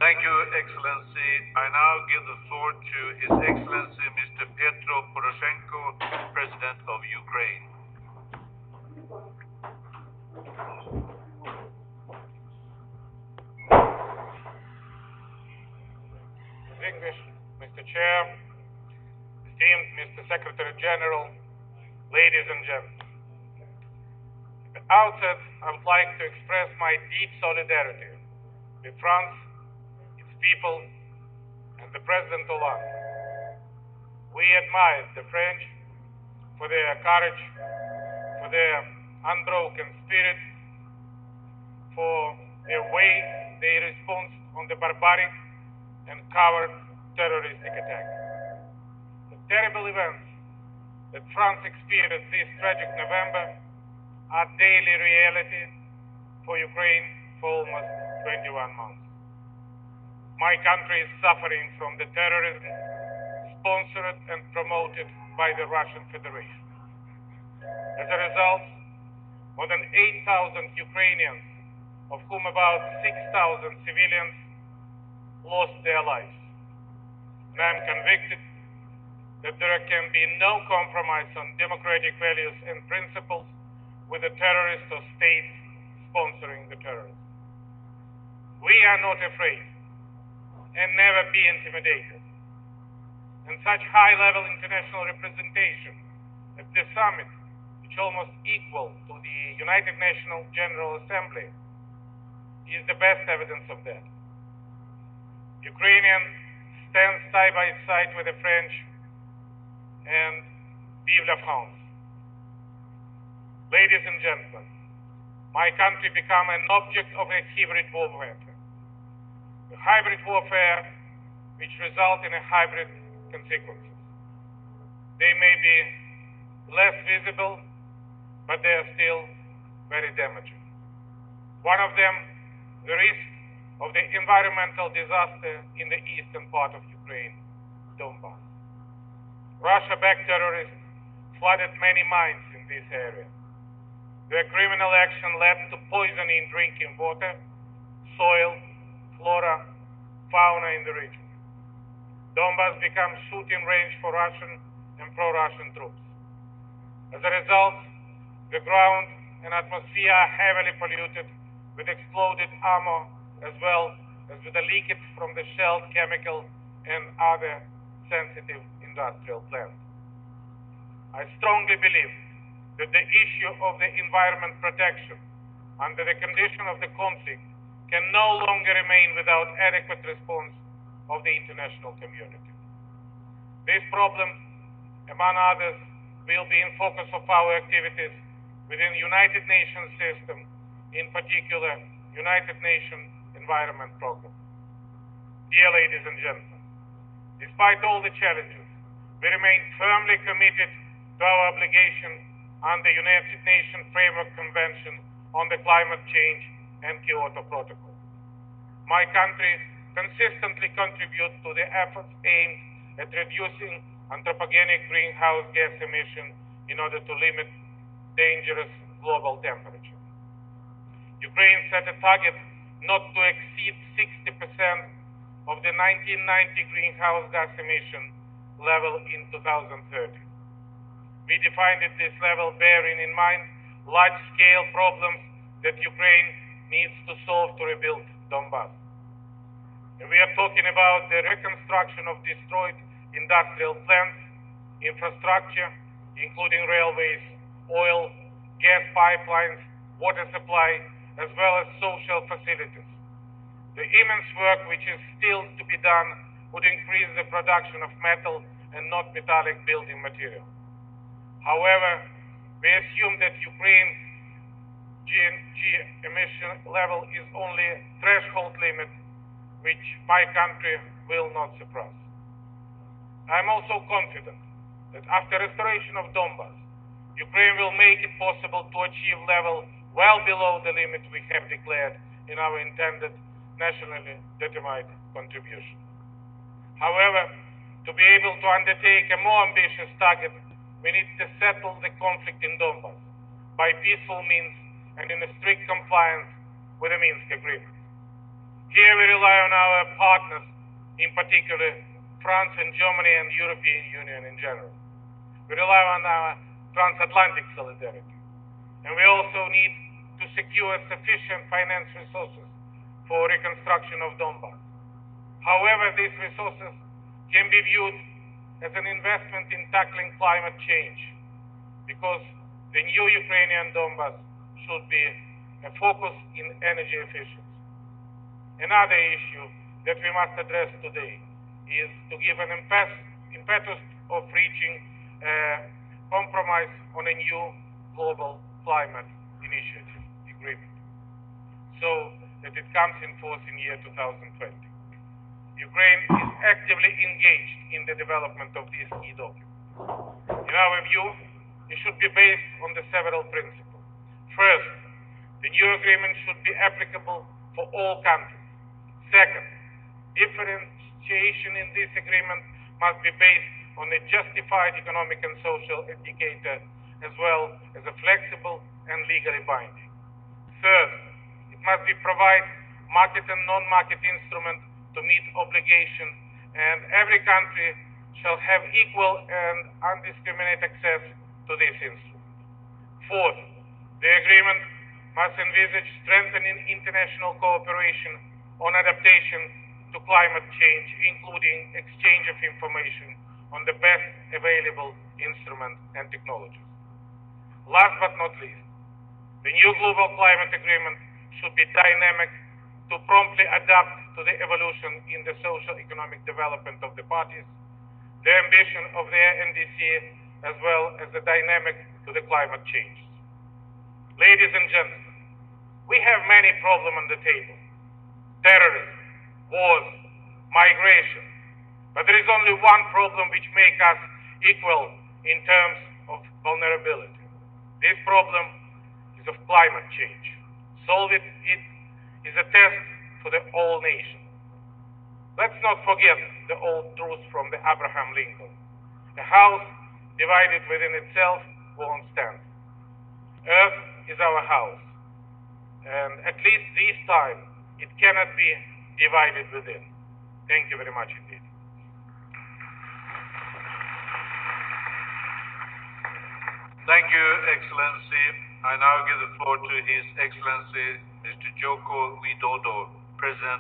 Thank you, Excellency. I now give the floor to His Excellency Mr. Pетра Порошенka, President of Ukraine. Distinguished Mr. Chair, esteemed Mr. Secretary General, ladies and gentlemen. At the outset, I would like to express my deep solidarity with France, its people, and the President Hollande. We admire the French for their courage, for their unbroken spirit, for their way they respond on the barbaric and coward terroristic attack. The terrible events that France experienced this tragic November are daily reality for Ukraine for almost 21 months. My country is suffering from the terrorism sponsored and promoted by the Russian Federation. As a result, more than 8,000 Ukrainians, of whom about 6,000 civilians, lost their lives. And I am convicted that there can be no compromise on democratic values and principles with the terrorists or states sponsoring the terrorists. We are not afraid and never be intimidated. And such high-level international representation at this summit, which almost equal to the United Nations General Assembly, is the best evidence of that. Ukrainian stands side by side with the French, and vive la France. Ladies and gentlemen, my country became an object of a hybrid warfare. A hybrid warfare which results in a hybrid consequences. They may be less visible, but they are still very damaging. One of them, the risk of the environmental disaster in the eastern part of Ukraine, Donbass. Russia-backed terrorists flooded many mines in this area. Their criminal action led to poisoning drinking water, soil, flora, fauna in the region. Donbass became shooting range for Russian and pro-Russian troops. As a result, the ground and atmosphere are heavily polluted with exploded ammo, as well as with the leakage from the shelled chemical and other sensitive industrial plants. I strongly believe that the issue of the environment protection under the condition of the conflict can no longer remain without adequate response of the international community. This problem, among others, will be in focus of our activities within the United Nations system, in particular, United Nations Environment Program. Dear ladies and gentlemen, despite all the challenges, we remain firmly committed to our obligation under United Nations Framework Convention on the Climate Change and Kyoto Protocol. My country consistently contributes to the efforts aimed at reducing anthropogenic greenhouse gas emissions in order to limit dangerous global temperature. Ukraine set a target not to exceed 60% of the 1990 greenhouse gas emission level in 2030. We defined this level bearing in mind large-scale problems that Ukraine needs to solve to rebuild Donbass. And we are talking about the reconstruction of destroyed industrial plants, infrastructure, including railways, oil, gas pipelines, water supply, as well as social facilities. The immense work which is still to be done would increase the production of metal and not metallic building material. However, we assume that Ukraine's GNG emission level is only a threshold limit which my country will not surpass. I am also confident that after restoration of Donbass, Ukraine will make it possible to achieve level well below the limit we have declared in our intended nationally determined contribution. However, to be able to undertake a more ambitious target, we need to settle the conflict in Donbass by peaceful means and in strict compliance with the Minsk agreement. Here we rely on our partners, in particular France and Germany and the European Union in general. We rely on our transatlantic solidarity. And we also need to secure sufficient finance resources for reconstruction of Donbass. However, these resources can be viewed as an investment in tackling climate change, because the new Ukrainian Donbass should be a focus in energy efficiency. Another issue that we must address today is to give an impetus of reaching a compromise on a new global climate initiative agreement, so that it comes in force in year 2020. Ukraine is actively engaged in the development of this key document. In our view, it should be based on the several principles. First, the new agreement should be applicable for all countries. Second, differentiation in this agreement must be based on a justified economic and social indicator, as well as a flexible and legally binding. Third, it must provide market and non-market instruments to meet obligations, and every country shall have equal and undiscriminated access to this instrument. Fourth, the agreement must envisage strengthening international cooperation on adaptation to climate change, including exchange of information on the best available instruments and technologies. Last but not least, the new global climate agreement should be dynamic to promptly adapt to the evolution in the socio-economic development of the parties, the ambition of their NDC, as well as the dynamic to the climate change. Ladies and gentlemen, we have many problems on the table: terrorism, wars, migration. But there is only one problem which makes us equal in terms of vulnerability. This problem is of climate change. Solving it is a test for the whole nation. Let's not forget the old truth from the Abraham Lincoln: a house divided within itself won't stand. Earth is our house, and at least this time it cannot be divided within. Thank you very much indeed. Thank you, Excellency. I now give the floor to His Excellency Mr. Joko Widodo, President